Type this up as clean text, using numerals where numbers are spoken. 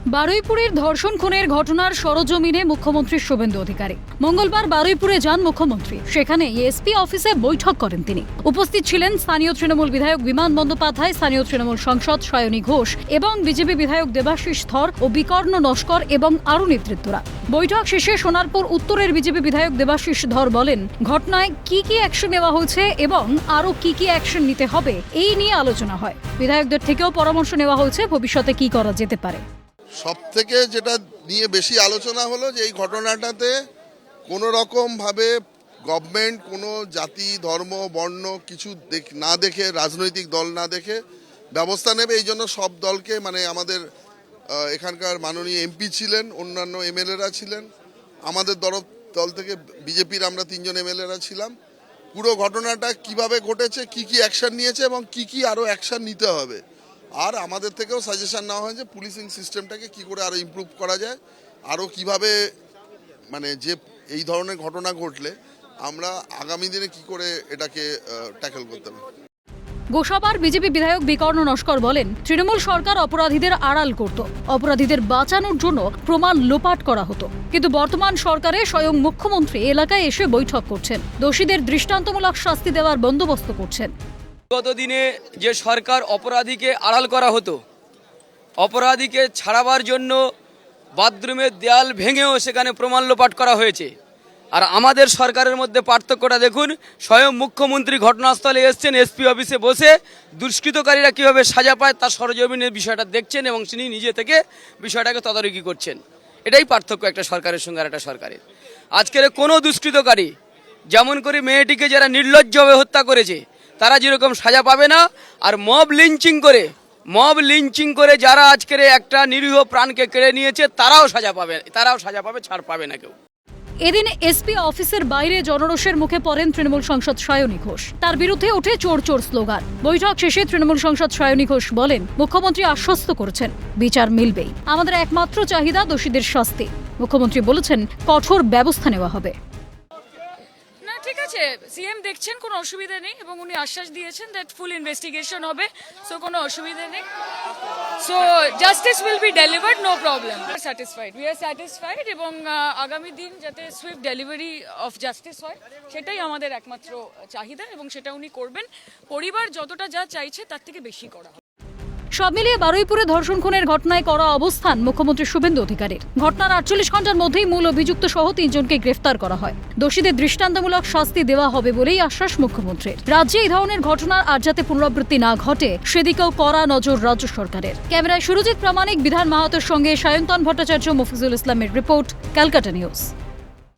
বারুইপুরের ধর্ষণ খুনের ঘটনার সরজমিনে মুখ্যমন্ত্রী শুভেন্দু অধিকারী মঙ্গলবার বারুইপুরে যান মুখ্যমন্ত্রী। সেখানে এসপি অফিসে বৈঠক করেন তিনি। উপস্থিত ছিলেন স্থানীয় তৃণমূল বিধায়ক বিমান বন্দ্যোপাধ্যায়, স্থানীয় তৃণমূল সাংসদ সায়নী ঘোষ এবং বিজেপি বিধায়ক দেবাশিস ধর ও বিকর্ণ নস্কর এবং আরও নেতৃত্বরা। বৈঠক শেষে সোনারপুর উত্তরের বিজেপি বিধায়ক দেবাশিস ধর বলেন, ঘটনায় কি অ্যাকশন নেওয়া হয়েছে এবং আরও কি অ্যাকশন নিতে হবে এই নিয়ে আলোচনা হয়। বিধায়কদের থেকেও পরামর্শ নেওয়া হয়েছে ভবিষ্যতে কি করা যেতে পারে। সবথেকে যেটা নিয়ে বেশি আলোচনা হলো যে এই ঘটনাটাতে কোনো রকমভাবে গভর্নমেন্ট কোনো জাতি, ধর্ম, বর্ণ কিছু না দেখে, রাজনৈতিক দল না দেখে ব্যবস্থা নেবে। এই জন্য সব দলকে, মানে আমাদের এখানকার মাননীয় এমপি ছিলেন, অন্যান্য এমএলএরা ছিলেন, আমাদের দল থেকে বিজেপির আমরা 3 জন এমএলএরা ছিলাম। পুরো ঘটনাটা কিভাবে ঘটেছে, কি অ্যাকশন নিয়েছে এবং কি আরও অ্যাকশন নিতে হবে। আর আমাদের থেকেও সাজেশন নেওয়া হয় যে পুলিশিং সিস্টেমটাকে কি করে আরও ইমপ্রুভ করা যায়, আরও কিভাবে, মানে যে এই ধরনের ঘটনা ঘটলে আমরা আগামী দিনে কি করে এটাকে ট্যাকল করতে পারি। গোসাবার বিজেপি বিধায়ক বিকর্ণ নস্কর বলেন, তৃণমূল সরকার অপরাধীদের আড়াল করত, অপরাধীদের বাঁচানোর জন্য প্রমাণ লোপাট করা হতো, কিন্তু বর্তমান সরকারে স্বয়ং মুখ্যমন্ত্রী এলাকায় এসে বৈঠক করছেন, দোষীদের দৃষ্টান্তমূলক শাস্তি দেওয়ার বন্দোবস্ত করছেন। গত দিনে যে সরকার অপরাধীকে আড়াল করা হতো, অপরাধীকে ছাড়াবার জন্য বাথরুমের দেয়াল ভেঙেও সেখানে প্রমাণ লোপাট করা হয়েছে। আর আমাদের সরকারের মধ্যে পার্থক্যটা দেখুন, স্বয়ং মুখ্যমন্ত্রী ঘটনাস্থলে এসছেন, এসপি অফিসে বসে দুষ্কৃতকারীরা কীভাবে সাজা পায় তার সরজমিনের বিষয়টা দেখছেন এবং তিনি নিজে থেকে বিষয়টাকে তদারকি করছেন। এটাই পার্থক্য একটা সরকারের সঙ্গে আর একটা সরকারের। আজকের কোনো দুষ্কৃতকারী, যেমন করে মেয়েটিকে যারা নির্লজ্জভাবে হত্যা করেছে তারা যেরকম সাজা পাবে না, আর মব লিঞ্চিং করে যারা আজকের একটা নিরীহ প্রাণকে কেড়ে নিয়েছে তারাও সাজা পাবে, ছাড় পাবে না কেউ। এদিন এসপি অফিসের বাইরে জনরোষের মুখে পড়েন তৃণমূল সাংসদ সায়নী ঘোষ। তার বিরুদ্ধে ওঠে চোর চোর স্লোগান। বৈঠক শেষে তৃণমূল সাংসদ সায়নী ঘোষ বলেন, মুখ্যমন্ত্রী আশ্বস্ত করেছেন বিচার মিলবেই, আমাদের একমাত্র চাহিদা দোষীদের শাস্তি। মুখ্যমন্ত্রী বলেছেন কঠোর ব্যবস্থা নেওয়া হবে। ঠিক আছে, সিএম দেখছেন, কোনো অসুবিধা নেই এবং উনি আশ্বাস দিয়েছেন দ্যাট ফুল ইনভেস্টিগেশন হবে, সো কোনো অসুবিধা নেই। So justice will be delivered, no problem. We are satisfied এবং আগামী দিন যাতে সুইফট ডেলিভারি অফ জাস্টিস হয় সেটাই আমাদের একমাত্র চাহিদা এবং সেটা উনি করবেন। পরিবার যতটা যা চাইছে তার থেকে বেশি করা হবে। সব মিলিয়ে বারুইপুরে ধর্ষণ খুনের ঘটনায় করা অবস্থান মুখ্যমন্ত্রী শুভেন্দু অধিকারীর। ঘটনার 48 ঘন্টার মধ্যেই মূল অভিযুক্ত সহ 3 জনকে গ্রেফতার করা হয়। দোষীদের দৃষ্টান্তমূলক শাস্তি দেওয়া হবে বলেই আশ্বাস মুখ্যমন্ত্রীর। রাজ্যে এই ধরনের ঘটনার আর যাতে পুনরাবৃত্তি না ঘটে সেদিকেও কড়া নজর রাজ্য সরকারের। ক্যামেরায় সুরজিৎ প্রামাণিক, বিধান মাহাতোর সঙ্গে সায়ন্তন ভট্টাচার্য, মফিজুল ইসলামের রিপোর্ট, ক্যালকাটা নিউজ।